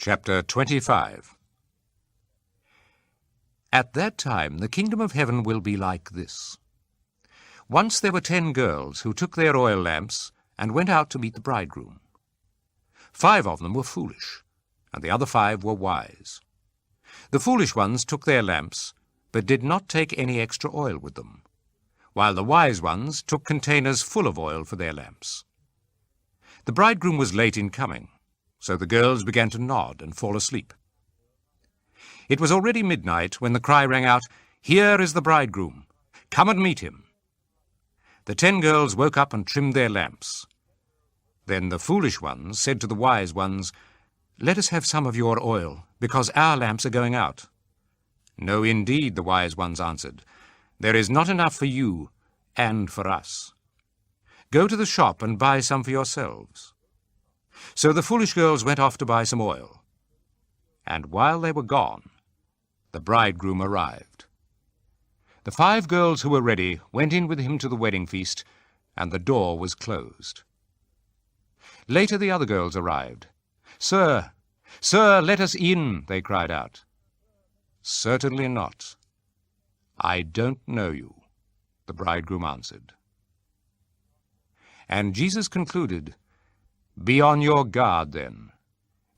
Chapter 25. At that time the kingdom of heaven will be like this. Once there were 10 girls who took their oil lamps and went out to meet the bridegroom. 5 of them were foolish, and the other 5 were wise. The foolish ones took their lamps, but did not take any extra oil with them, while the wise ones took containers full of oil for their lamps. The bridegroom was late in coming, so the girls began to nod and fall asleep. It was already midnight when the cry rang out, "Here is the bridegroom. Come and meet him." The 10 girls woke up and trimmed their lamps. Then the foolish ones said to the wise ones, "Let us have some of your oil, because our lamps are going out." "No, indeed," the wise ones answered. "There is not enough for you and for us. Go to the shop and buy some for yourselves." So the foolish girls went off to buy some oil. And while they were gone, the bridegroom arrived. The 5 girls who were ready went in with him to the wedding feast, and the door was closed. Later the other girls arrived. "Sir, sir, let us in," they cried out. "Certainly not. I don't know you," the bridegroom answered. And Jesus concluded, "Be on your guard then,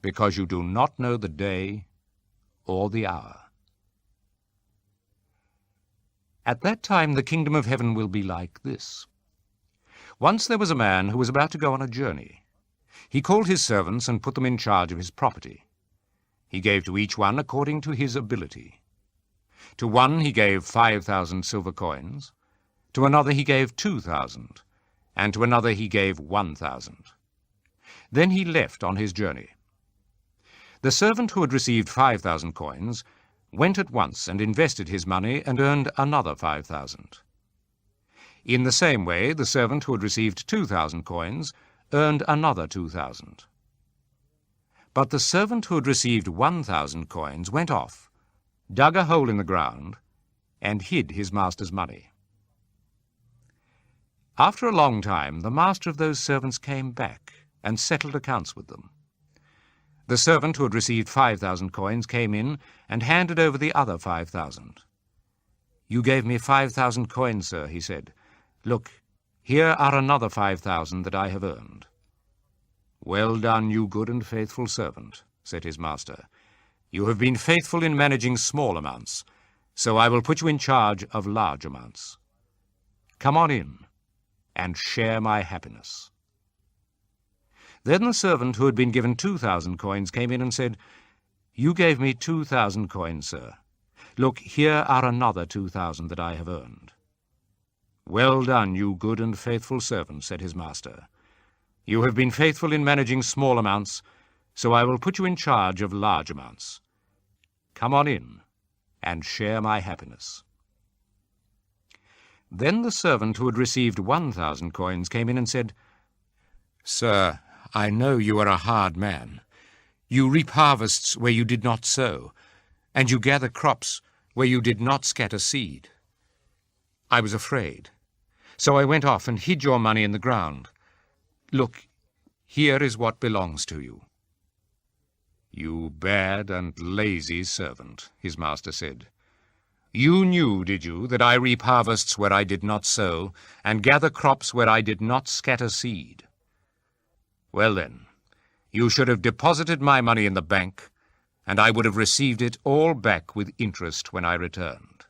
because you do not know the day or the hour." At that time the kingdom of heaven will be like this. Once there was a man who was about to go on a journey. He called his servants and put them in charge of his property. He gave to each one according to his ability. To one he gave 5,000 silver coins, to another he gave 2,000, and to another he gave 1,000. Then he left on his journey. The servant who had received 5,000 coins went at once and invested his money and earned another 5,000. In the same way, the servant who had received 2,000 coins earned another 2,000. But the servant who had received 1,000 coins went off, dug a hole in the ground, and hid his master's money. After a long time, the master of those servants came back and settled accounts with them. The servant who had received 5,000 coins came in and handed over the other 5,000. "You gave me 5,000 coins, sir," he said. "Look, here are another 5,000 that I have earned." "Well done, you good and faithful servant," said his master. "You have been faithful in managing small amounts, so I will put you in charge of large amounts. Come on in and share my happiness." Then the servant who had been given 2,000 coins came in and said, "You gave me 2,000 coins, sir. Look, here are another 2,000 that I have earned." "Well done, you good and faithful servant," said his master. "You have been faithful in managing small amounts, so I will put you in charge of large amounts. Come on in and share my happiness." Then the servant who had received 1,000 coins came in and said, "Sir, I know you are a hard man. You reap harvests where you did not sow, and you gather crops where you did not scatter seed. I was afraid, so I went off and hid your money in the ground. Look, here is what belongs to you." "You bad and lazy servant," his master said. "You knew, did you, that I reap harvests where I did not sow, and gather crops where I did not scatter seed? Well then, you should have deposited my money in the bank, and I would have received it all back with interest when I returned.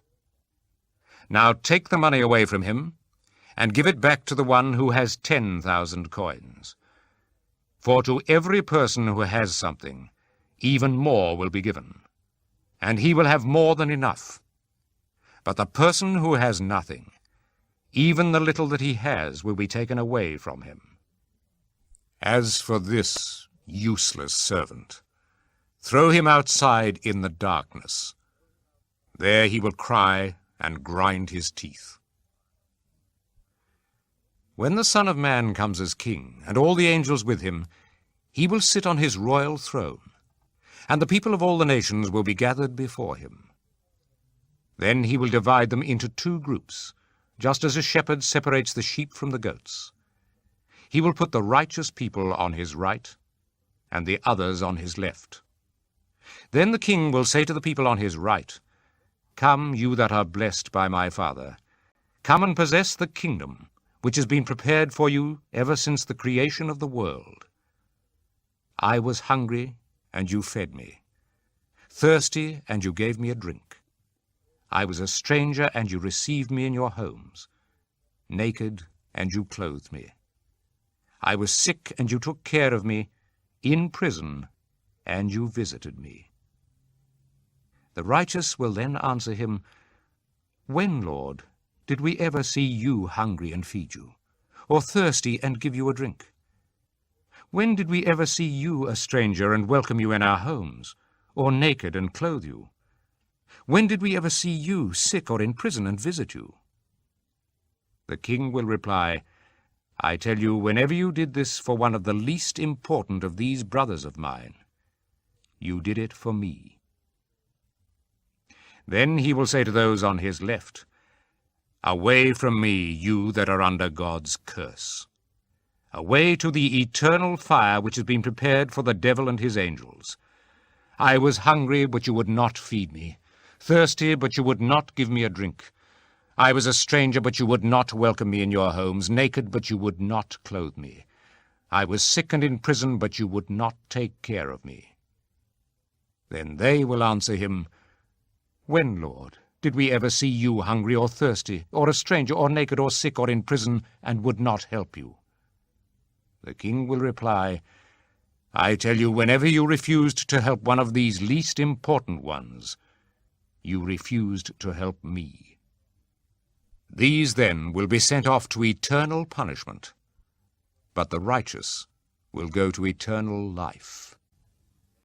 Now take the money away from him, and give it back to the one who has 10,000 coins. For to every person who has something, even more will be given, and he will have more than enough. But the person who has nothing, even the little that he has will be taken away from him. As for this useless servant, throw him outside in the darkness. There he will cry and grind his teeth. When the Son of Man comes as king, and all the angels with him, he will sit on his royal throne, and the people of all the nations will be gathered before him. Then he will divide them into 2 groups, just as a shepherd separates the sheep from the goats. He will put the righteous people on his right, and the others on his left. Then the king will say to the people on his right, "Come, you that are blessed by my Father, come and possess the kingdom which has been prepared for you ever since the creation of the world. I was hungry, and you fed me, thirsty, and you gave me a drink. I was a stranger, and you received me in your homes, naked, and you clothed me. I was sick, and you took care of me, in prison, and you visited me." The righteous will then answer him, "When, Lord, did we ever see you hungry and feed you, or thirsty and give you a drink? When did we ever see you a stranger and welcome you in our homes, or naked and clothe you? When did we ever see you sick or in prison and visit you?" The king will reply, "I tell you, whenever you did this for one of the least important of these brothers of mine, you did it for me." Then he will say to those on his left, "Away from me, you that are under God's curse. Away to the eternal fire which has been prepared for the devil and his angels. I was hungry, but you would not feed me, thirsty, but you would not give me a drink. I was a stranger, but you would not welcome me in your homes, naked, but you would not clothe me. I was sick and in prison, but you would not take care of me." Then they will answer him, "When, Lord, did we ever see you hungry or thirsty, or a stranger, or naked, or sick, or in prison, and would not help you?" The king will reply, "I tell you, whenever you refused to help one of these least important ones, you refused to help me." These then will be sent off to eternal punishment, but the righteous will go to eternal life.